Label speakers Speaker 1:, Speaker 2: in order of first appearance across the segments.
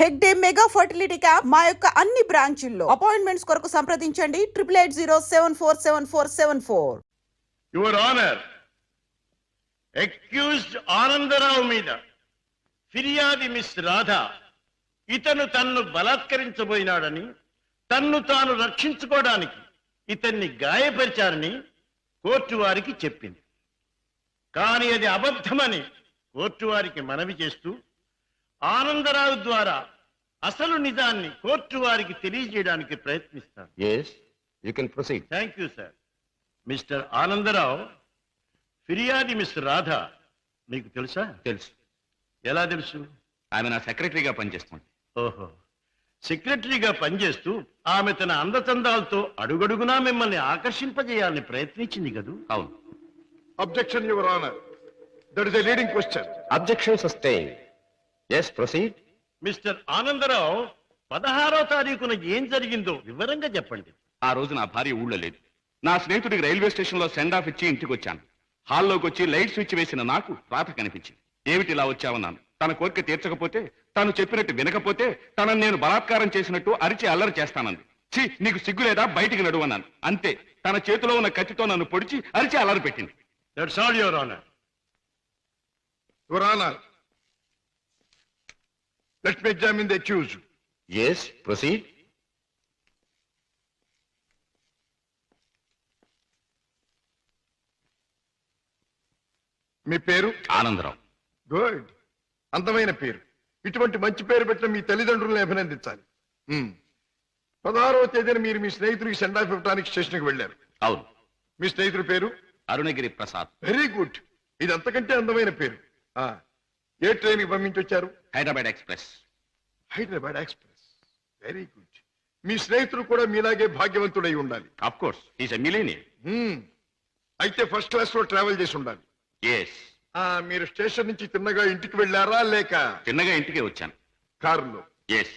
Speaker 1: Hegde mega fertility camp మా యొక్క అన్ని బ్రాంచుల్లో అపాయింట్మెంట్స్ కొరకు సంప్రదించండి 8880747474.
Speaker 2: యువర్ ఆనర్, అక్యూజ్డ్ ఆనందరావు మీద ఫిర్యాది మిస్ రాధ ఇతను తన్ను బలాత్కరించబోయినాడని, తన్ను తాను రక్షించుకోవడానికి ఇతన్ని గాయపరిచారని కోర్టు వారికి చెప్పింది. కానీ అది అబద్ధమని కోర్టు వారికి మనవి చేస్తూ ఆనందరావు ద్వారా అసలు నిజాన్ని కోర్టు వారికి తెలియజేయడానికి ప్రయత్నిస్తాను.
Speaker 3: Yes, you can proceed.
Speaker 2: Thank you sir. Mister Anandarao, ఫిర్యాది మిస్ రాధ మీకు తెలుసా?
Speaker 3: తెలుసు.
Speaker 2: ఎలా తెలుసు?
Speaker 3: ఆమె నా సెక్రటరీగా పనిచేస్తుంది.
Speaker 2: ఓహో, సెక్రటరీగా పనిచేస్తూ ఆమె తన అందచందాలతో అడుగడుగునా మిమ్మల్ని ఆకర్షింపజేయాలని ప్రయత్నించింది కదూ?
Speaker 3: అవును.
Speaker 4: Objection, Your Honor. That is a leading question.
Speaker 3: Objection sustained. Yes, proceed.
Speaker 2: Mister Anandarao, 16వ తారీఖున ఏం జరిగిందో వివరంగా చెప్పండి.
Speaker 3: ఆ రోజు నా భార్య ఊళ్ళో లేదు. నా స్నేహితుడికి రైల్వే స్టేషన్ లో సెండ్ ఆఫ్ ఇచ్చి ఇంటికి వచ్చాను. హాల్లోకి వచ్చి లైట్ స్విచ్ వేసిన నాకు రాత కనిపించింది. ఏమిటి ఇలా వచ్చావన్నాను. తన కోరిక తీర్చకపోతే, తాను చెప్పినట్టు వినకపోతే తనను నేను బలాత్కారం చేసినట్టు అరిచి అల్లరి చేస్తానంది. ఛీ, నీకు సిగ్గులేదా, బయటికి నడువన్నాను. అంతే, తన చేతిలో ఉన్న కత్తితో నన్ను పొడిచి అరిచి అల్లరి పెట్టింది.
Speaker 2: That's all, your honour.
Speaker 4: Your Honor, let me examine the accused.
Speaker 3: Yes, proceed.
Speaker 4: మీ పేరు?
Speaker 3: ఆనందరావు.
Speaker 4: గుడ్, అందమైన పేరు. ఇటువంటి మంచి పేరు పెట్టిన మీ తల్లిదండ్రులను అభినందించాలి. 16వ తేదీన మీరు మీ స్నేహితుడికి సెండ్ ఆఫ్ ఇవ్వడానికి స్టేషన్కి వెళ్ళారు.
Speaker 3: అవును.
Speaker 4: మీ స్నేహితుడి పేరు?
Speaker 3: అరుణగిరి ప్రసాద్.
Speaker 4: వెరీ గుడ్, ఇది అంతకంటే అందమైన పేరు. ఏ ట్రైన్ కి పంపించొచ్చారు?
Speaker 3: Hyderabad express.
Speaker 4: Hyderabad express, very good. మీ స్నేహితుడు కూడా మీలాగే భాగ్యవంతుడై ఉండాలి.
Speaker 3: Of course, is a millionaire.
Speaker 4: అయితే ఫస్ట్ క్లాస్ లో ట్రావెల్ చేసి ఉండాలి.
Speaker 3: ఎస్.
Speaker 4: మీరు స్టేషన్ నుంచి తిన్నగా ఇంటికి వెళ్ళారా లేక
Speaker 3: చిన్నగా ఇంటికే వచ్చాను.
Speaker 4: కారులో?
Speaker 3: ఎస్.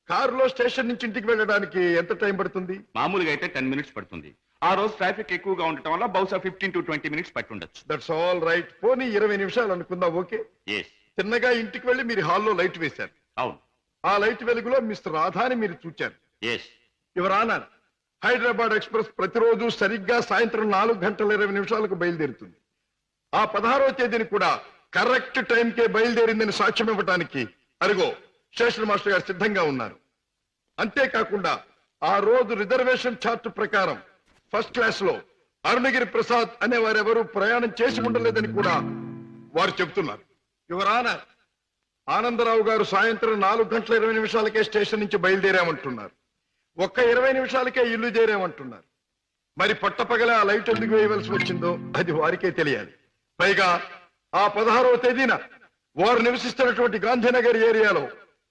Speaker 4: కారులో స్టేషన్ నుంచి ఇంటికి వెళ్ళడానికి ఎంత టైం పడుతుంది?
Speaker 3: మామూలుగా అయితే 10 minutes పడుతుంది. ఆ రోజు ట్రాఫిక్ ఎక్కువగా ఉండటం వల్ల బహుశా 15 to 20 minutes పట్టుండొచ్చు.
Speaker 4: That's all right. పోనీ 20 నిమిషాలు అనుకుందాం. ఓకే.
Speaker 3: ఎస్.
Speaker 4: తిన్నగా ఇంటికి వెళ్ళి మీరు హాల్లో లైట్ వేశారు.
Speaker 3: అవును.
Speaker 4: ఆ లైట్ వెలుగులో మిస్టర్ రాధాని మీరు చూచారు.
Speaker 3: Yes.
Speaker 4: Your honour, Hyderabad express ప్రతిరోజు సరిగ్గా సాయంత్రం 4:20 బయలుదేరుతుంది. ఆ 16వ తేదీని కూడా కరెక్ట్ టైంకే బయలుదేరిందని సాక్ష్యం ఇవ్వటానికి అరుగో స్టేషన్ మాస్టర్ గారు సిద్ధంగా ఉన్నారు. అంతేకాకుండా ఆ రోజు రిజర్వేషన్ చార్ట్ ప్రకారం ఫస్ట్ క్లాస్ లో అరుణగిరి ప్రసాద్ అనే వారెవరూ ప్రయాణం చేసి ఉండలేదని కూడా వారు చెబుతున్నారు. యువర్ ఆనర్, ఆనందరావు గారు సాయంత్రం 4:20 స్టేషన్ నుంచి బయలుదేరామంటున్నారు. ఒక్క 20 నిమిషాలకే ఇల్లు చేరామంటున్నారు. మరి పట్టపగల ఆ లైట్ ఎందుకు వేయవలసి వచ్చిందో అది వారికే తెలియాలి. పైగా ఆ 16వ తేదీన వారు నివసిస్తున్నటువంటి గాంధీనగర్ ఏరియాలో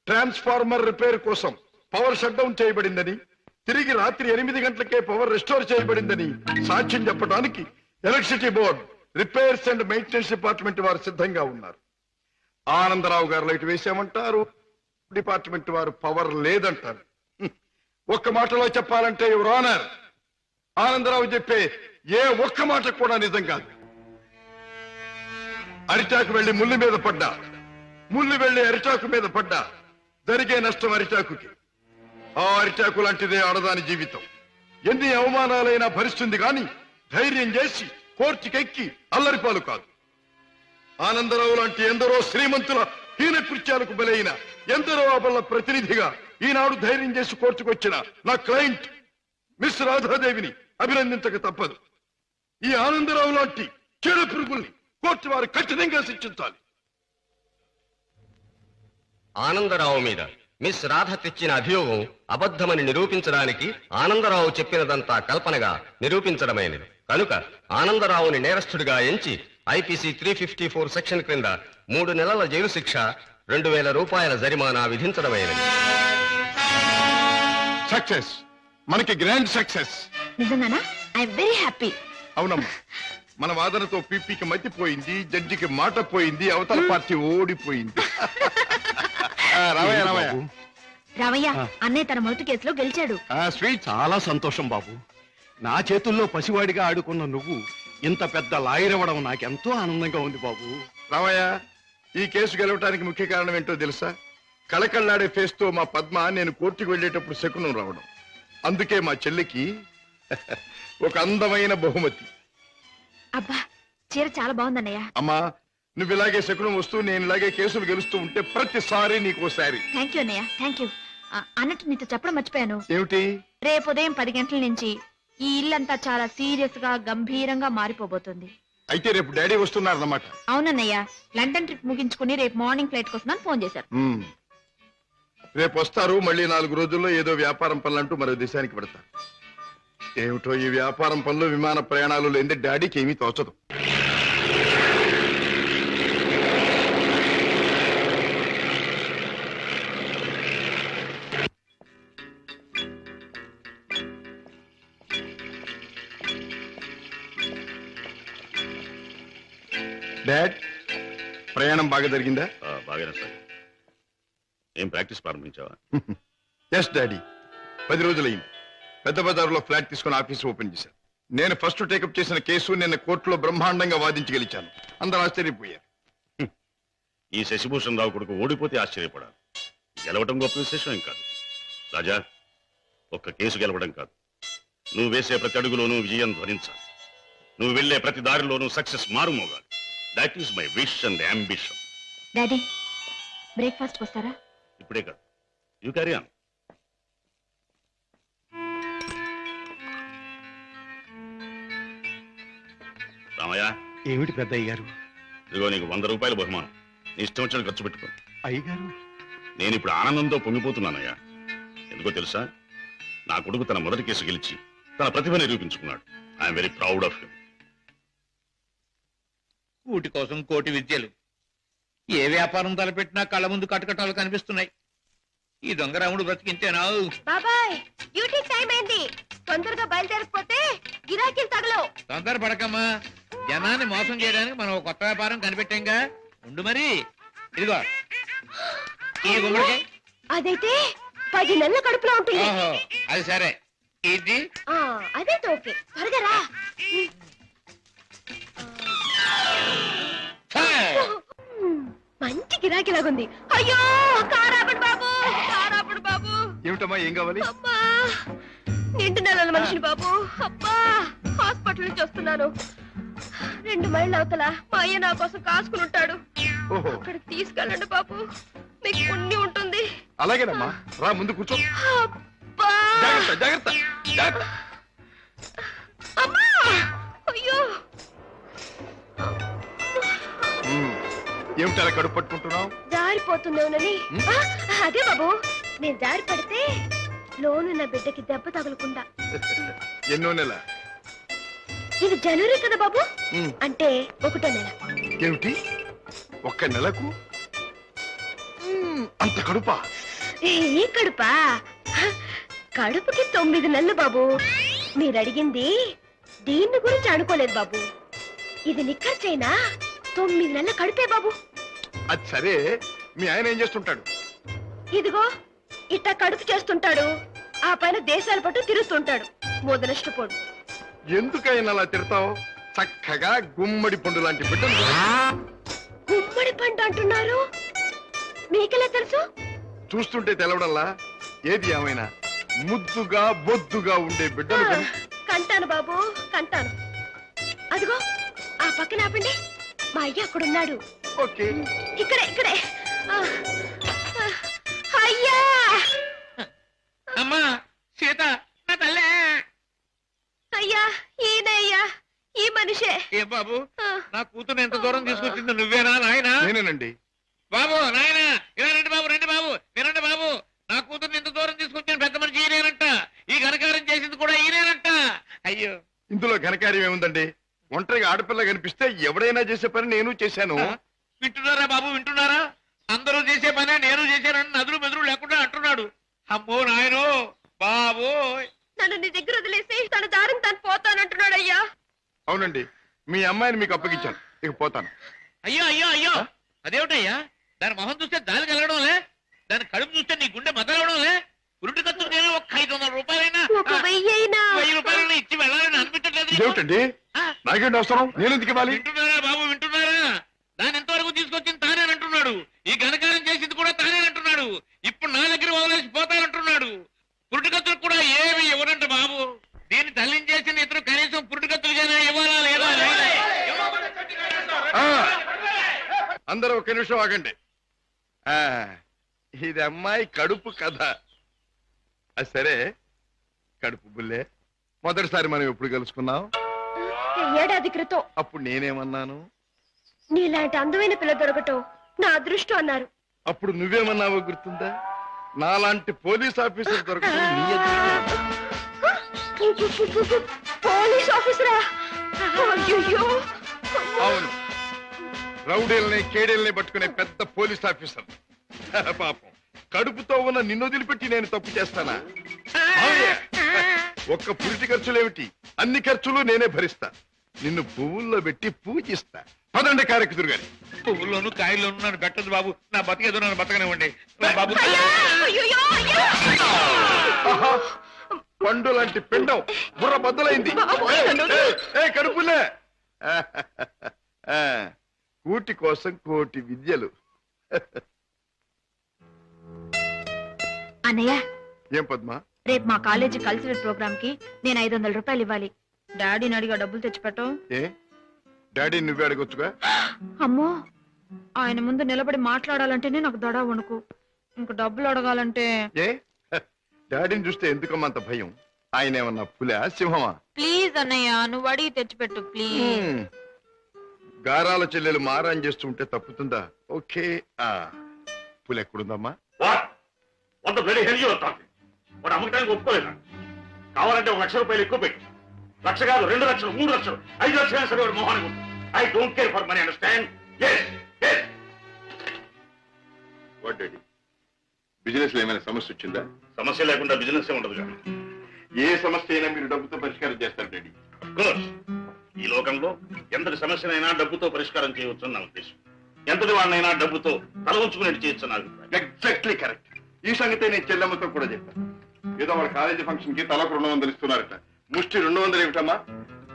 Speaker 4: ట్రాన్స్ఫార్మర్ రిపేర్ కోసం పవర్ షట్ డౌన్ చేయబడిందని, తిరిగి రాత్రి 8 గంటలకే పవర్ రెస్టోర్ చేయబడిందని సాక్ష్యం చెప్పడానికి electricity board, repairs and maintenance department వారు సిద్ధంగా ఉన్నారు. ఆనందరావు గారు లైట్ వేసామంటారు, డిపార్ట్మెంట్ వారు పవర్ లేదంటారు. ఒక్క మాటలో చెప్పాలంటే యువర్ ఆనర్, ఆనందరావు చెప్పే ఏ ఒక్క మాట కూడా నిజం కాదు. అరిటాకు వెళ్లి ముళ్ళు మీద పడ్డా, ముళ్ళు వెళ్లి అరిటాకు మీద పడ్డా జరిగే నష్టం అరిటాకుకి. ఆ అరిటాకు లాంటిదే ఆడదాని జీవితం. ఎన్ని అవమానాలైనా భరిస్తుంది గాని ధైర్యం చేసి కోర్టుకెక్కి అల్లరిపాలు కాదు. ఆనందరావు లాంటి ఎందరో శ్రీమంతుల హీన కృత్యాలకు బలైన ఎందరో అబల ప్రతినిధిగా ఈనాడు ధైర్యం చేసి కోర్టుకొచ్చిన నా క్లయింట్ మిస్ రాధాదేవిని అభినందించక తప్పదు. ఈ ఆనందరావు లాంటి చెడు పురుగుల్ని కోర్టు వారు కఠినంగా శిక్షించాలి.
Speaker 5: ఆనందరావు మీద మిస్ రాధ తెచ్చిన అభియోగం అబద్ధమని నిరూపించడానికి ఆనందరావు చెప్పినదంతా కల్పనగా నిరూపించడమైనది. కనుక ఆనందరావుని నేరస్తుడిగా ఎంచి ఐపీసీ 354 సెక్షన్ క్రింద 3 నెలల జైలు శిక్ష, 2000 రూపాయల జరిమానా విధించడమైనది.
Speaker 4: సక్సెస్, మనకి గ్రాండ్ సక్సెస్.
Speaker 6: నిజంగానా? I'm very happy.
Speaker 4: అవునమ్మా, మన వాదనతో పీపీకి మతిపోయింది, జడ్జికి మాట పోయింది, అవతల పార్టీ ఓడిపోయింది.
Speaker 6: రావయ్య, అన్నయ్య తన మొదటి కేసులో గెలిచాడు.
Speaker 4: స్వీట్.
Speaker 7: చాలా సంతోషం బాబు. నా చేతుల్లో పసివాడిగా ఆడుకున్న నువ్వు ఇంత పెద్ద లాయర్ అవ్వడం నాకెంతో ఆనందంగా ఉంది బాబు.
Speaker 4: రామయ్య, ఈ కేసు గెలవటానికి ముఖ్య కారణం ఏంటో తెలుసా? కళకళ్ళాడే ఫేస్ తో మా పద్మ నేను కోర్టుకు వెళ్ళేటప్పుడు శకునం రావడం. అందుకే మా చెల్లికి ఒక అందమైన బహుమతి.
Speaker 6: అబ్బా చీర చాలా బాగుందన్నయ్య.
Speaker 4: అమ్మా, నువ్వు ఇలాగే శకునం వస్తూ నేను ఇలాగే కేసులు గెలుస్తూ ఉంటే ప్రతిసారి నీకు ఓసారి.
Speaker 6: థ్యాంక్ యూ అన్నయ్య, థ్యాంక్ యూ. అన్నట్టు నీతో చెప్పడం మర్చిపోయాను.
Speaker 4: ఏమిటి?
Speaker 6: రేపు ఉదయం 10 గంటల నుంచి ఈ ఇల్లంతా చాలా సీరియస్ గా గంభీరంగా మారిపోబోతుంది.
Speaker 4: అయితే రేపు డాడీ వస్తున్నారన్నమాట.
Speaker 6: అవునన్నయ్య, లండన్ ట్రిప్ ముగించుకుని రేపు మార్నింగ్ ఫ్లైట్ కోసం ఫోన్ చేశారు.
Speaker 4: రేపు వస్తారు. మళ్ళీ 4 రోజుల్లో ఏదో వ్యాపారం పనులంటూ మరో దేశానికి పెడతారు. ఏమిటో ఈ వ్యాపారం పనులు, విమాన ప్రయాణాలు లేని డాడీకి ఏమీ తోచదు. డాడ్, ప్రయాణం బాగా జరిగిందా?
Speaker 3: బాగానే సార్. ఏం ప్రాక్టీస్ ప్రారంభించావా?
Speaker 4: ఎస్ డాడీ, 10 రోజులైంది. పెద్ద బజారులో ఫ్లాట్ తీసుకుని ఆఫీస్ ఓపెన్ చేశాను. నేను ఫస్ట్ టేకప్ చేసిన కేసు నిన్న కోర్టులో బ్రహ్మాండంగా వాదించి గెలిచాను. అందరూ ఆశ్చర్యపోయారు.
Speaker 3: ఈ శశిభూషణ్ రావు కొడుకు ఓడిపోతే ఆశ్చర్యపడాలి. గెలవడం గొప్ప విశేషం ఏం కాదు. రాజా, ఒక్క కేసు గెలవడం కాదు, నువ్వు వేసే ప్రతి అడుగులోనూ విజయం ధ్వనించాలి. నువ్వు వెళ్లే ప్రతి దారిలోనూ సక్సెస్ మారుమోగాలి. That is my wish and ambition.
Speaker 6: Daddy, breakfast వస్తారా?
Speaker 3: ఇప్పుడే కాదు, యూ క్యారీ ఆన్. రామయ్య,
Speaker 7: ఏమిటి పెద్ద అయ్యారు?
Speaker 3: ఇదిగో నీకు 100 రూపాయల బహుమానం. నీ ఇష్టం వచ్చిన ఖర్చు పెట్టుకో.
Speaker 7: అయ్యగారు,
Speaker 3: నేను ఇప్పుడు ఆనందంతో పొంగిపోతున్నానయ్యా. ఎందుకో తెలుసా? నా కొడుకు తన మొదటి కేసు గెలిచి తన ప్రతిభ నిరూపించుకున్నాడు. I'm very proud of him.
Speaker 8: కూటి కోసం కోటి విద్యలు. ఏ వ్యాపారం తలపెట్టినా కళ్ళ ముందు కటకటాలు కనిపిస్తున్నాయి. ఈ దొంగరాముడు బ్రతికించేనా?
Speaker 6: బాబాయ్, డ్యూటీ టైం అయింది. తొందరగా బయలుదేరకపోతే గిరాకీలు తగలవు.
Speaker 8: తొందర పడకమ్మా. జనాన్ని మోసం చేయడానికి మనం ఒక కొత్త వ్యాపారం కనిపెట్టాంగా. ఉండు మరి. ఇదిగో ఈ గుమ్మడికాయ.
Speaker 6: అదైతే 10 నెలల కడుపులో ఉంటుంది.
Speaker 8: ఓహో, అది సరే. ఇది
Speaker 6: అదే ఓకే. త్వరగా రా. మంచి గిరాకీ లాగుంది. అయ్యో, కారాపడు బాబు, కారాపడు బాబు.
Speaker 4: ఏమిటమ్మా, ఏం కావాలి?
Speaker 6: అమ్మా, నిండు నెలల మనిషిని బాబు. అబ్బా, హాస్పిటల్ నుంచి వస్తున్నాను. 2 మైళ్ళ అవతల మా అయ్య నా కోసం కాసుకుని ఉంటాడు.
Speaker 4: ఓహో,
Speaker 6: అక్కడికి తీసుకెళ్ళండి బాబు, మీకు పుణ్యం ఉంటుంది.
Speaker 4: అలాగేనమ్మా, రా ముందు కూర్చో.
Speaker 6: అబ్బా,
Speaker 4: జాగ్రత్త జాగ్రత్త జాగ్రత్త.
Speaker 6: అమ్మా, అయ్యో.
Speaker 4: ఏమిటి అలా కడుపు పట్టుకుంటున్నావు?
Speaker 6: జారిపోతున్నావునని. అదే బాబు, నేను జారి పడితే లోనున్న బిడ్డకి దెబ్బ తగలకుండా.
Speaker 4: ఎన్నో నెల?
Speaker 6: ఇది జనవరి కదా బాబు, అంటే 1వ నెల.
Speaker 4: ఏమిటి, 1 నెలకు అంత కడుపా?
Speaker 6: ఏ కడుపా? కడుపుకి 9 నెలలు బాబు. మీరు అడిగింది దీన్ని గురించి అనుకోలేదు బాబు. ఇది నిక్కర్చైనా 9 నెలల కడుపే బాబు.
Speaker 4: అది సరే, మీ ఆయన ఏం చేస్తుంటాడు?
Speaker 6: ఇదిగో ఇట్టా కడుపు చేస్తుంటాడు. ఆ పైన దేశాల పట్టు తిరుగుతుంటాడు. మొదలష్టపోడు.
Speaker 4: ఎందుకైనా అలా తిడతావు? చక్కగా గుమ్మడి పండు లాంటి బిడ్డలు.
Speaker 6: గుమ్మడి పండు అంటున్నారు, మీకెలా తెలుసు?
Speaker 4: చూస్తుంటే తెలవడంలా. ఏది ఏమైనా ముద్దుగా బొద్దుగా ఉండే బిడ్డలు
Speaker 6: కంటాను బాబు, కంటాను. అదిగో ఆ పక్కన ఆపండి, మా అయ్య అక్కడున్నాడు.
Speaker 4: ఓకే,
Speaker 6: ఇక్కడే ఇక్కడే. అయ్యా!
Speaker 8: అమ్మా సీత, నా తల్లే.
Speaker 6: అయ్యా, ఈయన అయ్యా, ఈ మనిషే.
Speaker 8: ఏ బాబు, నా కూతురు ఎంత దూరం తీసుకొచ్చింది నువ్వేనా నాయనా?
Speaker 4: నేనేనండి.
Speaker 8: బాబు, నాయనా, ఇలా రండి బాబు, రండి బాబు, వినండి బాబు. నా కూతురు ఇంత దూరం తీసుకొచ్చిన పెద్ద మనిషి ఈయనేనంట. ఈ ఘనకారం చేసింది కూడా ఈయనేనంట. అయ్యో,
Speaker 4: ఇందులో ఘనకార్యం ఏముందండి? ఒంటరిగా ఆడపిల్ల కనిపిస్తే ఎవడైనా చేసే పని నేను చేశాను.
Speaker 8: వింటున్నారా బాబు, వింటున్నారా? అందరూ చేసే పనే నేను చేశానని నదులు మెదులు లేకుండా అంటున్నాడు. అమ్మో నాయనో బాబు.
Speaker 6: నన్ను నీ దగ్గర వదిలేసి తన దారిని తను పోతానంటున్నాడు అయ్యా.
Speaker 4: అవునండి, మీ అమ్మాయిని మీకు అప్పగించాను, ఇక పోతాను.
Speaker 8: అయ్యో అయ్యో అయ్యో, అదేమిటయ్యా? దాని మొహం చూస్తే దాని కలగడంలే, దాని కడుపు చూస్తే నీ గుండె మొదలవడంలే. ఉరుటి ఖర్చు నేను ఒక 500 రూపాయలైనా, 1000 రూపాయలైనా ఇచ్చి వెళ్ళాలని అనిపించట్లేదు.
Speaker 4: ఏమిటండి, నాకేంటి అవసరం? నేను ఎందుకు ఇవ్వాలి?
Speaker 8: వింటున్నారా బాబు, వింటున్నారా? దాని ఎంతవరకు తీసుకొచ్చింది తానేనంటున్నాడు. ఈ ఘనకారం చేసింది కూడా తానేనంటున్నాడు. దగ్గర వదిలేసి పోతానంటున్నాడు. పురుటికత్తులు కూడా ఏమి ఇవ్వనంట బాబు. దీన్ని తల్లించేసిన ఇతరు కనీసం పురుటికత్తులుగానే ఇవ్వాలా లేదా?
Speaker 4: అందరూ ఒక నిమిషం ఆగండి. ఇది అమ్మాయి కడుపు కథ. సరే కడుపు బుల్లే, మొదటిసారి మనం ఎప్పుడు కలుసుకున్నాం?
Speaker 6: ఏడాది క్రితం.
Speaker 4: అప్పుడు నేనేమన్నాను?
Speaker 6: నీలాంటి అందమైన పిల్ల దొరకటం నా అదృష్టం అన్నారు.
Speaker 4: అప్పుడు నువ్వేమన్నావో గుర్తుందా? నాలాంటి పోలీస్ ఆఫీసర్ దొరకడం నీ అదృష్టం.
Speaker 6: పోలీస్ ఆఫీసరా? అయ్యయ్యో.
Speaker 4: అవును, రౌడీల్ని కేడీల్ని పట్టుకునే పెద్ద పోలీస్ ఆఫీసర్. పాపం, కడుపుతో ఉన్న నిన్ను వదిలిపెట్టి నేను తప్పు చేస్తానా? అవునే. ఒక్క పురిటి ఖర్చులేమిటి, అన్ని ఖర్చులు నేనే భరిస్తా. నిన్ను పువ్వుల్లో పెట్టి పూజిస్తా. పదండి కారెక్కుదురు గాని.
Speaker 8: పువ్వుల్లోనూ కాయల్లోనూ నన్ను పెట్టదు బాబు. నా బతికేదో నన్ను బతకనివ్వండి బాబు.
Speaker 4: ఆహా, పండు లాంటి పిండం బుర్ర బద్దలైంది. కడుపులే. కూటి కోసం కోటి విద్యలు.
Speaker 9: అన్నయ్య,
Speaker 4: ఏం పద్మా?
Speaker 9: రేపు మా కాలేజీ కల్చరల్ ప్రోగ్రామ్ కి నేను 500 రూపాయలు ఇవ్వాలి. డాడీని అడిగా డబ్బులు తెచ్చిపెట్టు.
Speaker 4: ఏ డాడీ నువ్వే అడగొచ్చుగా.
Speaker 9: అమ్మో, ఆయన ముందు నిలబడి మాట్లాడాలంటేనే నాకు దడ వణుకు. ఇంక డబ్బులు అడగాలంటే
Speaker 4: ఏ డాడీని చూస్తే ఎందుకమ్మా అంత భయం? ఆయన ఏమన్నా పులా సింహమా?
Speaker 9: ప్లీజ్ అన్నయ్య, నువ్వు అడిగి తెచ్చిపెట్టు ప్లీజ్.
Speaker 4: గారాల చెల్లెలు మారాన్ చేస్తుంటే తప్పుతుందా? ఓకే. పులి ఎక్కడుందమ్మా?
Speaker 2: వాడు అమ్మకానికి ఒప్పుకోలేదా? కావాలంటే 1 లక్ష రూపాయలు ఎక్కువ పెట్టు. 1 లక్ష కాదు, 2 లక్షలు, 3 లక్షలు, 5 లక్షలు సరే వాడు మొహానికి ఉంటుంది. I don't care for money, understand?
Speaker 4: Business లో ఏమైనా సమస్య వచ్చిందా?
Speaker 2: సమస్య లేకుండా బిజినెస్ ఉండదు కానీ
Speaker 4: ఏ సమస్య అయినా మీరు డబ్బుతో పరిష్కారం చేస్తారు డాడీ.
Speaker 2: ఈ లోకంలో ఎంతటి సమస్యనైనా డబ్బుతో పరిష్కారం చేయవచ్చు నా ఉద్దేశం. ఎంతటి వాడినైనా డబ్బుతో తల ఉంచుకునేట్టు చేయొచ్చు నా అభిప్రాయం.
Speaker 4: Exactly correct. ఈ సంగతి నేను చెల్లెమ్మతో కూడా చెప్పాను. ఏదో వాళ్ళ కాలేజీ ఫంక్షన్ కి తలకు 200 ఇస్తున్నారట. ముష్టి 200 ఏమిటమ్మా?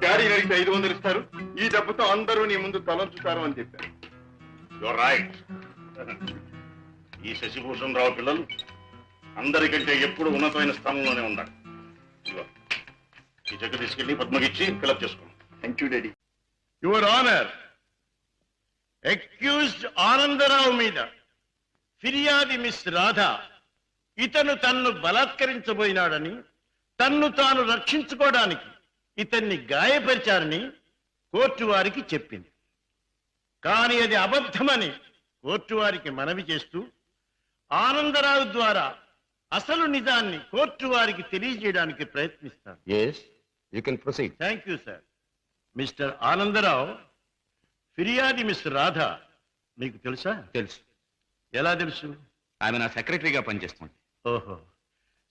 Speaker 4: డాడీ అడిగితే 500 ఇస్తారు. ఈ డబ్బుతో అందరూ నీ ముందు తలంచుతారు అని చెప్పారు.
Speaker 2: Your right. ఈ శశిభూషణ్ రావు పిల్లలు అందరికంటే ఎప్పుడు ఉన్నతమైన స్థానంలోనే ఉండాలి. ఈ చెక్ తీసుకెళ్లి పద్మకిచ్చి ఫిలప్ చేసుకోండి.
Speaker 4: Thank you daddy.
Speaker 2: Your honour, accused Anandarao మీద ఫిర్యాది మిస్ రాధ ఇతను తన్ను బలాత్కరించబోయినాడని, తన్ను తాను రక్షించుకోవడానికి ఇతన్ని గాయపరిచారని కోర్టు వారికి చెప్పింది. కానీ అది అబద్ధమని కోర్టు వారికి మనవి చేస్తూ ఆనందరావు ద్వారా అసలు నిజాన్ని కోర్టు వారికి తెలియజేయడానికి ప్రయత్నిస్తాను. Thank you sir. Mister Anandarao, ఫిర్యాది మిస్ రాధ మీకు తెలుసా?
Speaker 3: తెలుసు.
Speaker 2: ఎలా తెలుసు?
Speaker 3: ఆమె నా సెక్రటరీగా పనిచేస్తుంది.
Speaker 2: ఓహో,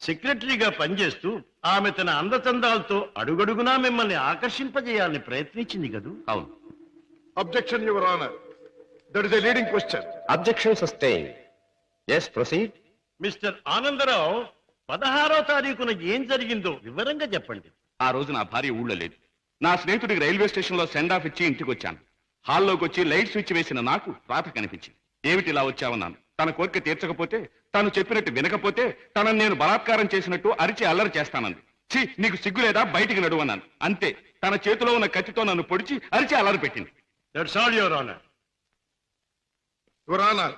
Speaker 2: సెక్రటరీగా పనిచేస్తూ ఆమె తన అందచందాలతో అడుగడుగునా మిమ్మల్ని ఆకర్షింపజేయాలని ప్రయత్నించింది కదూ?
Speaker 3: అవును.
Speaker 4: Objection your honour. That is a leading question.
Speaker 5: Objection sustain. yes proceed.
Speaker 2: Mister Anandarao, 16వ తారీఖున ఏం జరిగిందో వివరంగా చెప్పండి.
Speaker 3: ఆ రోజు నా భార్య ఊళ్ళో లేదు. నా స్నేహితుడికి రైల్వే స్టేషన్ లో సెండ్ ఆఫ్ ఇచ్చి ఇంటికి వచ్చాను. హాల్లోకి వచ్చి లైట్ స్విచ్ వేసిన నాకు రాత కనిపించింది. ఏమిటి ఇలా వచ్చావన్నాను. తన కోరిక తీర్చకపోతే, తాను చెప్పినట్టు వినకపోతే తనను నేను బలాత్కారం చేసినట్టు అరిచి అల్లరి చేస్తానంది. ఛీ, నీకు సిగ్గు లేదా? బయటికి నడువన్నాను. అంతే, తన చేతిలో ఉన్న కత్తితో నన్ను పొడిచి అరిచి అల్లరి పెట్టింది.
Speaker 2: That's all your honour.
Speaker 4: Your honour,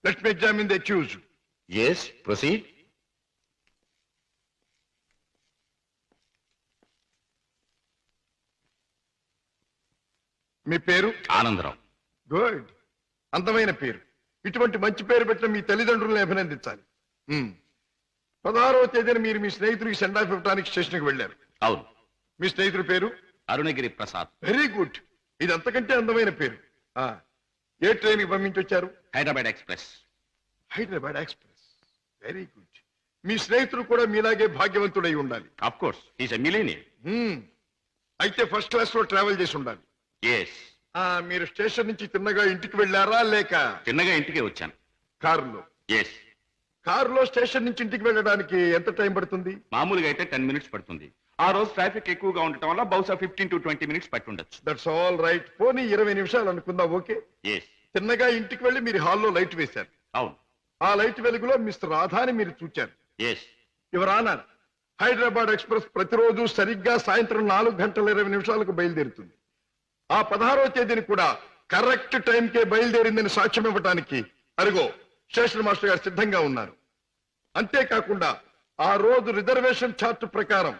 Speaker 4: let me examine the accused.
Speaker 5: yes proceed.
Speaker 4: మీ పేరు?
Speaker 3: ఆనందరావు.
Speaker 4: గుడ్, అందమైన పేరు. ఇటువంటి మంచి పేరు పెట్టిన మీ తల్లిదండ్రులను అభినందించాలి. 16వ తేదీన మీరు మీ స్నేహితుడికి సెండ్ ఆఫ్ ఇవ్వడానికి స్టేషన్కి వెళ్ళారు.
Speaker 3: అవును.
Speaker 4: మీ స్నేహితుడి పేరు?
Speaker 3: అరుణగిరి ప్రసాద్.
Speaker 4: వెరీ గుడ్, ఇది అంతకంటే అందమైన పేరు. ఏ ట్రైన్ కి పంపించొచ్చారు?
Speaker 3: Hyderabad express.
Speaker 4: Hyderabad express, very good. మీ స్నేహితుడు కూడా మీలాగే భాగ్యవంతుడై ఉండాలి.
Speaker 3: Of course, is a millionaire.
Speaker 4: అయితే ఫస్ట్ క్లాస్ లో ట్రావెల్ చేసి ఉండాలి.
Speaker 3: yes.
Speaker 4: మీరు స్టేషన్ నుంచి తిన్నగా ఇంటికి వెళ్ళారా లేక
Speaker 3: చిన్నగా ఇంటికే వచ్చాను.
Speaker 4: కారులో?
Speaker 3: yes.
Speaker 4: కారులో స్టేషన్ నుంచి ఇంటికి వెళ్ళడానికి ఎంత టైం పడుతుంది?
Speaker 3: మామూలుగా అయితే 10 minutes పడుతుంది. ఆ రోజు ట్రాఫిక్ ఎక్కువగా ఉండటం వల్ల బహుశా 15 to 20 minutes పట్టుండొచ్చు.
Speaker 4: That's all right. పోనీ 20 నిమిషాలు అనుకుందాం. ఓకే.
Speaker 3: yes.
Speaker 4: తిన్నగా ఇంటికి వెళ్ళి మీరు హాల్లో లైట్ వేశారు.
Speaker 3: అవును.
Speaker 4: ఆ లైట్ వెలుగులో మిస్టర్ రాధాని మీరు చూచారు.
Speaker 2: Yes.
Speaker 4: Your honour, Hyderabad express ప్రతిరోజు సరిగ్గా సాయంత్రం 4:20 బయలుదేరుతుంది. ఆ 16వ తేదీని కూడా కరెక్ట్ టైంకే బయలుదేరిందని సాక్ష్యం ఇవ్వటానికి అరుగో స్టేషన్ మాస్టర్ గారు సిద్ధంగా ఉన్నారు. అంతేకాకుండా ఆ రోజు రిజర్వేషన్ చార్ట్ ప్రకారం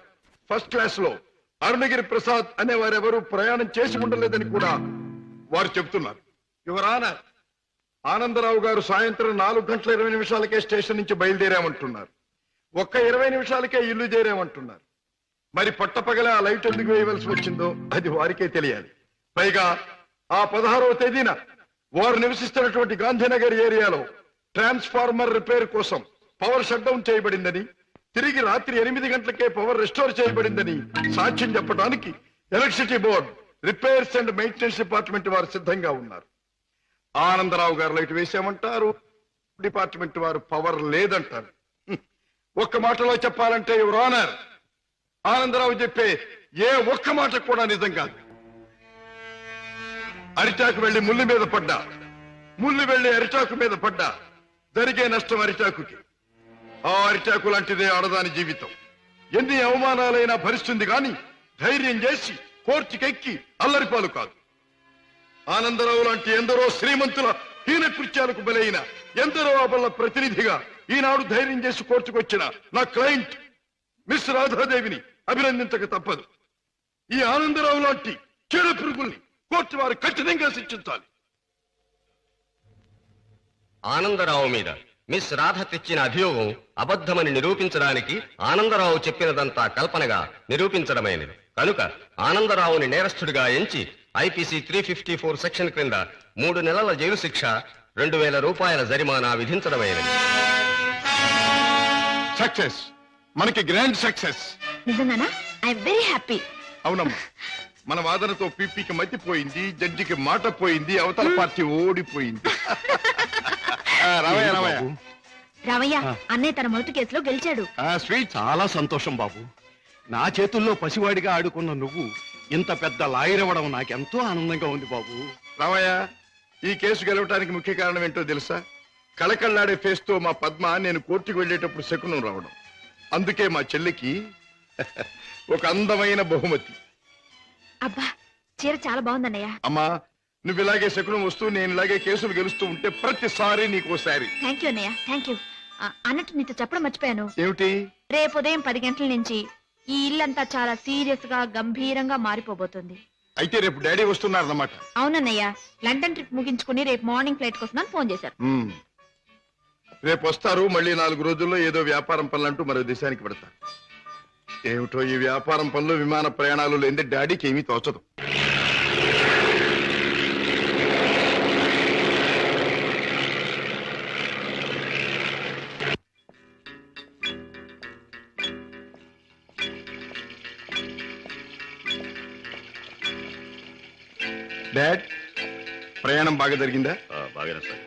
Speaker 4: ఫస్ట్ క్లాస్ లో అరుణగిరి ప్రసాద్ అనే వారెవరూ ప్రయాణం చేసి ఉండలేదని కూడా వారు చెబుతున్నారు. యువర్ ఆనర్, ఆనందరావు గారు సాయంత్రం 4:20 స్టేషన్ నుంచి బయలుదేరామంటున్నారు. ఒక్క 20 నిమిషాలకే ఇల్లు చేరామంటున్నారు. మరి పట్టపగల ఆ లైట్ ఎందుకు వేయవలసి వచ్చిందో అది వారికే తెలియాలి. పైగా ఆ 16వ తేదీన వారు నివసిస్తున్నటువంటి గాంధీనగర్ ఏరియాలో ట్రాన్స్ఫార్మర్ రిపేర్ కోసం పవర్ షట్ డౌన్ చేయబడిందని, తిరిగి రాత్రి 8 గంటలకే పవర్ రెస్టోర్ చేయబడిందని సాక్ష్యం చెప్పడానికి electricity board, repairs and maintenance department వారు సిద్ధంగా ఉన్నారు. ఆనందరావు గారు లైట్ వేసామంటారు, డిపార్ట్మెంట్ వారు పవర్ లేదంటారు. ఒక్క మాటలో చెప్పాలంటే యువర్ ఆనర్, ఆనందరావు చెప్పే ఏ ఒక్క మాట కూడా నిజం కాదు. అరిటాకు వెళ్లి ముళ్ళు మీద పడ్డా, ముళ్ళు వెళ్లి అరిటాకు మీద పడ్డా జరిగే నష్టం అరిటాకుకి. ఆ అరిటాకు లాంటిదే ఆడదాని జీవితం. ఎన్ని అవమానాలైనా భరిస్తుంది గాని ధైర్యం చేసి కోర్టుకెక్కి అల్లరిపాలు కాదు. ఆనందరావు లాంటి ఎందరో శ్రీమంతుల హీన కృత్యాలకు బలైన ఎందరో అబల ప్రతినిధిగా ఈనాడు ధైర్యం చేసి కోర్టుకొచ్చిన నా క్లయింట్ మిస్ రాధాదేవిని అభినందించక తప్పదు. ఈ ఆనందరావు లాంటి చెడు పురుగుల్ని కోర్టు వారు కఠినంగా శిక్షించాలి.
Speaker 5: ఆనందరావు మీద మిస్ రాధ తెచ్చిన అభియోగం అబద్ధమని నిరూపించడానికి ఆనందరావు చెప్పినదంతా కల్పనగా నిరూపించడమైనది కనుక ఆనందరావుని నేరస్తుడిగా ఎంచి ఐపీసీ 354 సెక్షన్ క్రింద 3 నెలల జైలు శిక్ష, 2000 రూపాయల జరిమానా విధించడమైనది.
Speaker 4: సక్సెస్, మనకి గ్రాండ్ సక్సెస్.
Speaker 6: నిజంగానా? I very happy.
Speaker 4: అవునమ్మా, మన వాదనతో పీపీకి మతిపోయింది, జడ్జికి మాట పోయింది, అవతల పార్టీ ఓడిపోయింది.
Speaker 9: రావయ్య, అన్నయ్య తన మొదటి కేసులో గెలిచాడు.
Speaker 7: స్వీట్, చాలా సంతోషం బాబు. నా చేతుల్లో పసివాడిగా ఆడుకున్న నువ్వు ఇంత పెద్ద లాయర్ అవ్వడం నాకెంతో ఆనందంగా ఉంది బాబు.
Speaker 4: రామయ్య, ఈ కేసు గెలవటానికి ముఖ్య కారణం ఏంటో తెలుసా? కళకళ్ళాడే ఫేస్ తో మా పద్మ నేను కోర్టుకు వెళ్లేటప్పుడు శకునం రావడం. అందుకే మా చెల్లికి ఒక అందమైన బహుమతి.
Speaker 9: అబ్బా, చీర చాలా బాగుందన్నయ్య.
Speaker 4: అమ్మా, నువ్వు ఇలాగే శకునం వస్తూ నేను ఇలాగే కేసులు గెలుస్తూ ఉంటే ప్రతిసారి నీకోసారి.
Speaker 9: థ్యాంక్ యూ అన్నయ్య, థ్యాంక్ యూ. అన్నట్టు నీతో చెప్పడం మర్చిపోయాను.
Speaker 4: ఏమిటి?
Speaker 9: రేపు ఉదయం 10 గంటల నుంచి ఈ ఇల్లంతా చాలా సీరియస్ గా గంభీరంగా మారిపోబోతుంది.
Speaker 4: అయితే రేపు డాడీ వస్తున్నారన్నమాట.
Speaker 9: అవునన్నయ్య, లండన్ ట్రిప్ ముగించుకుని రేపు మార్నింగ్ ఫ్లైట్ కోసం ఫోన్ చేశారు.
Speaker 4: రేపు వస్తారు. మళ్ళీ 4 రోజుల్లో ఏదో వ్యాపారం పనులంటూ మరో దేశానికి పెడతారు. ఏమిటో ఈ వ్యాపారం పనులు, విమాన ప్రయాణాలు లేని డాడీకి ఏమీ తోచదు. డాడ్, ప్రయాణం బాగా జరిగిందా?
Speaker 2: బాగానే సార్.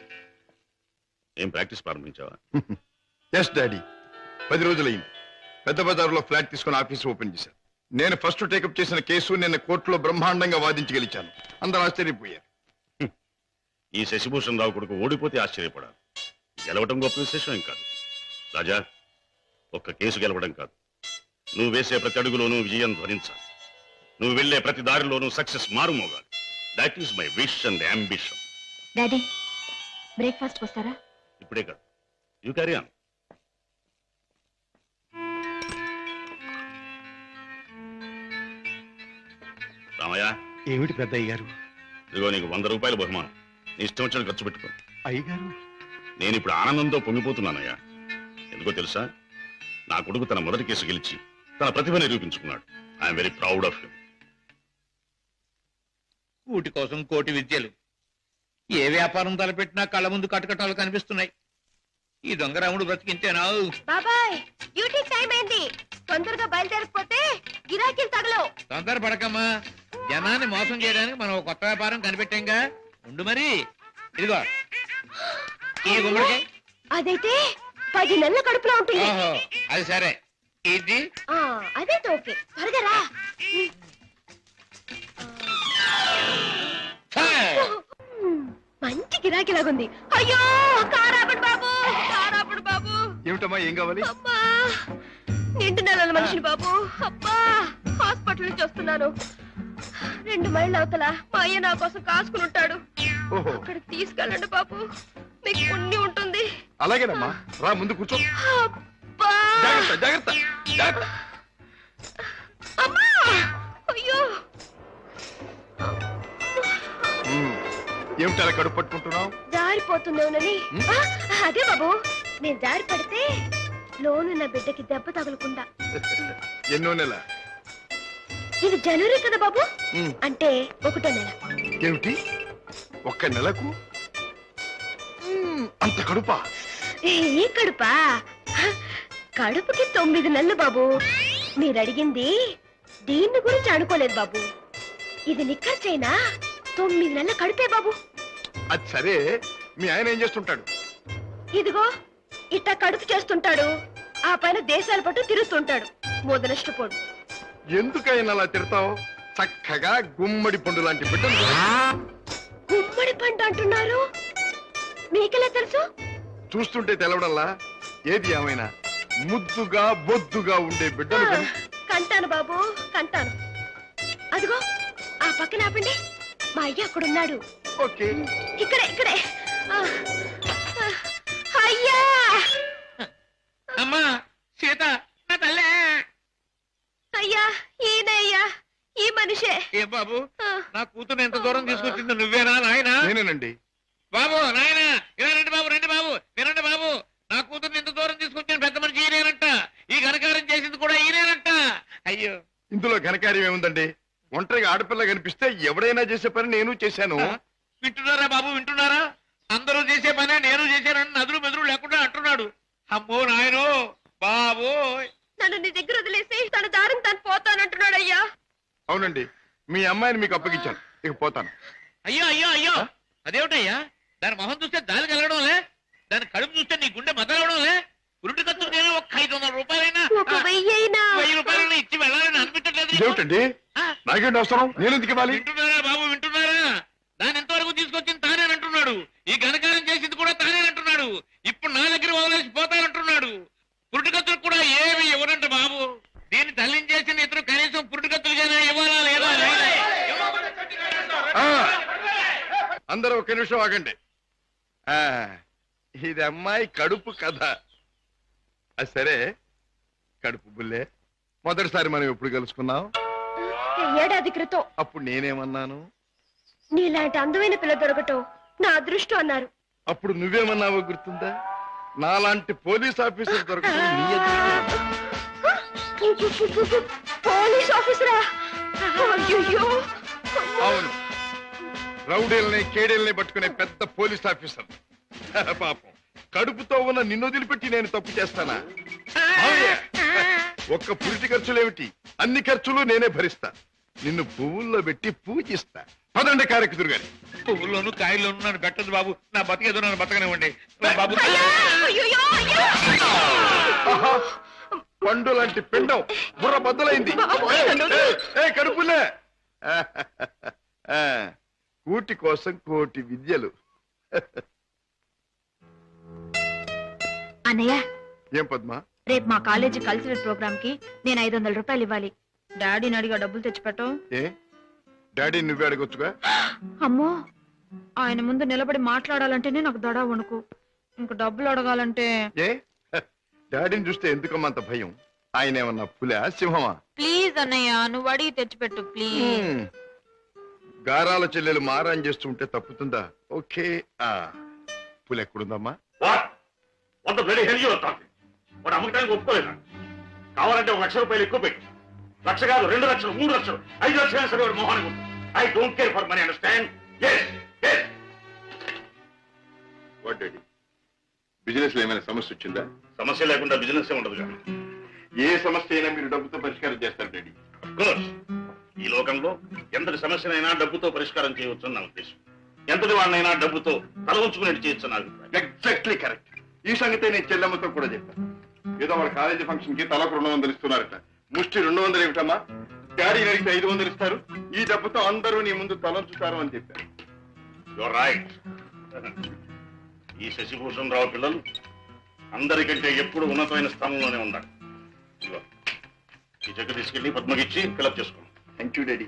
Speaker 2: ఏం ప్రాక్టీస్ ప్రారంభించావా?
Speaker 4: ఎస్ డాడీ, 10 రోజులైంది. పెద్ద బజార్లో ఫ్లాట్ తీసుకుని ఆఫీస్ ఓపెన్ చేశాను. నేను ఫస్ట్ టేకప్ చేసిన కేసు నిన్న కోర్టులో బ్రహ్మాండంగా వాదించి గెలిచాను. అందరూ ఆశ్చర్యపోయారు.
Speaker 2: ఈ శశిభూషణ్ రావు కొడుకు ఓడిపోతే ఆశ్చర్యపడాలి. గెలవడం గొప్ప విశేషం ఏం కాదు. రాజా, ఒక్క కేసు గెలవడం కాదు, నువ్వు వేసే ప్రతి అడుగులోనూ విజయం ధ్వనించాలి. నువ్వు వెళ్లే ప్రతి దారిలోనూ సక్సెస్ మారుమోగాలి. That is my wish and ambition.
Speaker 9: Daddy, breakfast వస్తారా?
Speaker 2: ఇప్పుడే కాదు, యూ క్యారీ ఆన్. రామయ్య,
Speaker 7: ఏమిటి పెద్ద అయ్యారు?
Speaker 2: ఇదిగో నీకు 100 రూపాయల బహుమానం. నీ ఇష్టం వచ్చిన ఖర్చు పెట్టుకో.
Speaker 7: అయ్యగారు,
Speaker 2: నేను ఇప్పుడు ఆనందంతో పొంగిపోతున్నానయ్యా. ఎందుకో తెలుసా? నా కొడుకు తన మొదటి కేసు గెలిచి తన ప్రతిభ నిరూపించుకున్నాడు. I'm very proud of him.
Speaker 8: కూటి కోసం కోటి విద్యలు. ఏ వ్యాపారం తలపెట్టినా కళ్ళ ముందు కటకటాలు కనిపిస్తున్నాయి. ఈ దొంగరాముడు బ్రతికింతేనా?
Speaker 6: బాబాయ్, డ్యూటీ టైం అయింది. తొందరగా బయలుదేరకపోతే గిరాకీలు తగలవు.
Speaker 8: తొందర పడకమ్మా. జనాన్ని మోసం చేయడానికి మనం ఒక కొత్త వ్యాపారం కనిపెట్టాంగా. ఉండు మరి. ఇదిగో ఈ గుమ్మడికాయ.
Speaker 6: అదైతే 10 నెలల కడుపులో ఉంటుంది.
Speaker 8: ఓహో, అది సరే. ఇది
Speaker 6: అదైతే ఓకే. త్వరగా రా. మంచి గిరాకీ లాగుంది. అయ్యో, కారాపండి బాబు.
Speaker 4: ఏమిటమ్మా ఏం కావాలి?
Speaker 6: అబ్బా నిండు నెలల మనిషిని బాబు. అబ్బా హాస్పిటల్ నుంచి వస్తున్నాను. 2 మైళ్ళ అవతల మా అయ్య నా కోసం కాసుకుని ఉంటాడు.
Speaker 4: ఓహో,
Speaker 6: అక్కడికి తీసుకెళ్ళండి బాబు, మీకు పుణ్యం ఉంటుంది.
Speaker 4: అలాగేనమ్మా, రా ముందు కూర్చో.
Speaker 6: అబ్బా
Speaker 4: జాగ్రత్త జాగ్రత్త జాగ్రత్త.
Speaker 6: అమ్మా అయ్యో
Speaker 4: ఏమిటి అలా కడుపు పట్టుకుంటున్నావు?
Speaker 6: జారిపోతుందేమోనని. అదే బాబు, నేను జారి పడితే లోనున్న బిడ్డకి దెబ్బ తగలకుండా.
Speaker 4: ఎన్నో నెల?
Speaker 6: ఇది జనవరి కదా బాబు, అంటే 1వ నెల.
Speaker 4: ఏమిటి 1 నెలకు అంత కడుపా?
Speaker 6: ఏ కడుపా? కడుపుకి 9 నెలలు బాబు. మీరు అడిగింది దీన్ని గురించి అనుకోలేదు బాబు. ఇది నిక్కర్చైనా 9 నెలల కడుపే బాబు.
Speaker 4: అది సరే, మీ ఆయన ఏం చేస్తుంటాడు?
Speaker 6: ఇదిగో ఇట్ట కడుపు చేస్తుంటాడు, ఆ పైన దేశాల పట్టు తిరుగుతుంటాడు. మొదలష్టపోడు.
Speaker 4: ఎందుకైనా అలా తిడతావు? చక్కగా గుమ్మడి పండు లాంటి బిడ్డలు.
Speaker 6: గుమ్మడి పంట అంటున్నారు, మీకెలా తెలుసు?
Speaker 4: చూస్తుంటే తెలవడంలా. ఏది ఏమైనా ముద్దుగా బొద్దుగా ఉండే బిడ్డలు
Speaker 6: కంటాను బాబు, కంటాను. అదిగో ఆ పక్కన ఆపండి, మా అయ్య అక్కడున్నాడు.
Speaker 4: ఓకే,
Speaker 6: ఇక్కడే ఇక్కడే. అయ్యా
Speaker 8: అమ్మా సీత, నా తల్లే.
Speaker 6: అయ్యా ఈయన అయ్యా, ఈ మనిషే.
Speaker 8: ఏ బాబు, నా కూతురు ఎంత దూరం తీసుకొచ్చింది నువ్వేనా నాయనా?
Speaker 4: నేనేనండి.
Speaker 8: బాబు నాయన ఇలా రండి బాబు, రండి బాబు, వినండి బాబు. నా కూతురు ఎంత దూరం తీసుకొచ్చిన పెద్ద మనిషి ఈయనేనంట. ఈ ఘనకారం చేసింది కూడా ఈయనేనంట. అయ్యో,
Speaker 4: ఇందులో ఘనకార్యం ఏముందండి? ఒంటరిగా ఆడపిల్ల కనిపిస్తే ఎవడైనా చేసే పని నేను చేశాను.
Speaker 8: వింటున్నారా బాబు, వింటున్నారా? అందరూ చేసే పనే నేను చేశానని నదులు మెదులు లేకుండా అంటున్నాడు. అమ్మో నాయనో బాబు.
Speaker 6: నన్ను నీ దగ్గర వదిలేసి తన దారిని తను పోతానంటున్నాడు అయ్యా.
Speaker 4: అవునండి, మీ అమ్మాయిని మీకు అప్పగించాను, ఇక పోతాను.
Speaker 8: అయ్యో అయ్యో అయ్యో, అదేమిటయ్యా? దాని మొహం చూస్తే దానికి వెళ్ళడంలే, దాని కడుపు చూస్తే నీ గుండె మదలవడంలే. ఉరుటి ఖర్చు నేను 500 రూపాయలైనా 1000 రూపాయలైనా ఇచ్చి వెళ్ళాలని అనిపించట్లేదు.
Speaker 4: ఇదేమిటండి? నాకేంటి అవసరం? నేను ఎందుకు ఇవ్వాలి?
Speaker 8: వింటున్నారా బాబు, వింటున్నారా? దాని ఎంతవరకు తీసుకొచ్చింది తానేనంటున్నాడు. ఈ ఘనకారం చేసింది కూడా తానేనంటున్నాడు. ఇప్పుడు నా దగ్గర వదిలేసి పోతానంటున్నాడు. పురుటికత్తులు కూడా ఏమి ఇవ్వనంట బాబు. దీన్ని తల్లిని చేసిన ఇతరు కనీసం పురుటికత్తులుగానే ఇవ్వాలా లేదా?
Speaker 4: అందరూ 1 నిమిషం ఆగండి. ఇది అమ్మాయి కడుపు కథ. అది సరే, కడుపు బుల్లే, మొదటిసారి మనం ఎప్పుడు కలుసుకున్నాం?
Speaker 6: ఏడాది క్రితం.
Speaker 4: అప్పుడు నేనేమన్నాను?
Speaker 6: నీలాంటి అందమైన పిల్ల దొరకటం నా అదృష్టం అన్నారు.
Speaker 4: అప్పుడు నువ్వేమన్నావో గుర్తుందా? నాలాంటి పోలీస్ ఆఫీసర్ దొరకటం నీ అదృష్టం.
Speaker 6: పోలీస్ ఆఫీసరా? అయ్యో.
Speaker 4: అవును, రౌడీల్ని కేడీల్ని పట్టుకునే పెద్ద పోలీస్ ఆఫీసర్. పాపం, కడుపుతో ఉన్న నిన్ను వదిలిపెట్టి నేను తప్పు చేస్తానా? ఒక్క పురిటి ఖర్చులేమిటి, అన్ని ఖర్చులు నేనే భరిస్తా. నిన్ను పువ్వుల్లో పెట్టి పూజిస్తా. పదండి కారెక్కుదురు గాని.
Speaker 8: పువ్వుల్లోనూ కాయల్లోనూ నన్ను పెట్టదు బాబు. నా బతికేదో నన్ను బతకనివ్వండి బాబు.
Speaker 4: పండు లాంటి పిండం బుర్ర బద్దలైంది. కడుపులే. కూటి కోసం కోటి విద్యలు.
Speaker 9: అన్నయ్య,
Speaker 4: ఏం పద్మా?
Speaker 9: రేపు మా కాలేజీ కల్చరల్ ప్రోగ్రామ్ కి నేను 500 రూపాయలు ఇవ్వాలి. డాడీని అడిగా డబ్బులు తెచ్చిపెట్టం.
Speaker 4: ఏ డాడీ నువ్వే అడగొచ్చుగా.
Speaker 9: అమ్మో, ఆయన ముందు నిలబడి మాట్లాడాలంటేనే నాకు దడా వణుకు. ఇంక డబ్బులు అడగాలంటే
Speaker 4: ఏ డాడీని చూస్తే ఎందుకమ్మా అంత భయం? ఆయన ఏమన్నా పులా సింహమా?
Speaker 9: ప్లీజ్ అన్నయ్య, నువ్వు అడిగి తెచ్చిపెట్టు ప్లీజ్.
Speaker 4: గారాల చెల్లెలు మారాన్ చేస్తుంటే తప్పుతుందా? ఓకే. పులి ఎక్కడుందమ్మా?
Speaker 2: వాడు అమ్మకానికి ఒప్పుకోలేదా? కావాలంటే 1 లక్ష రూపాయలు ఎక్కువ పెట్టు. 1 లక్ష కాదు, 2 లక్షలు, 3 లక్షలు, 5 లక్షలు సరే వాడు మొహానికి. I don't care for money, understand?
Speaker 4: Business లో ఏమైనా సమస్య వచ్చిందా?
Speaker 2: సమస్య లేకుండా బిజినెస్ ఉండదుగా.
Speaker 4: ఏ సమస్య అయినా మీరు డబ్బుతో పరిష్కారం చేస్తారు డాడీ.
Speaker 2: ఈ లోకంలో ఎంతటి సమస్యనైనా డబ్బుతో పరిష్కారం చేయవచ్చు నా ఉద్దేశం. ఎంతటి వాడినైనా డబ్బుతో తల ఉంచుకునేట్టు చేయొచ్చు నా అభిప్రాయం.
Speaker 4: Exactly correct. ఈ సంగతే నేను చెల్లెమ్మతో కూడా చెప్పాను. ఏదో వాళ్ళ కాలేజీ ఫంక్షన్ కి తలకు 200 ఇస్తున్నారట. ముష్టి 200 ఏమిటమ్మా? డాడీ అడిగితే 500 ఇస్తారు. ఈ డబ్బుతో అందరూ నీ ముందు తలంచుతారు అని చెప్పారు.
Speaker 2: Your right. ఈ శశిభూషణ్ రావు పిల్లలు అందరికంటే ఎప్పుడు ఉన్నతమైన స్థానంలోనే ఉండాలి. ఇదిగో ఈ చెక్ తీసుకెళ్ళి పద్మకిచ్చి ఫిలప్ చేసుకోండి.
Speaker 4: Thank you daddy.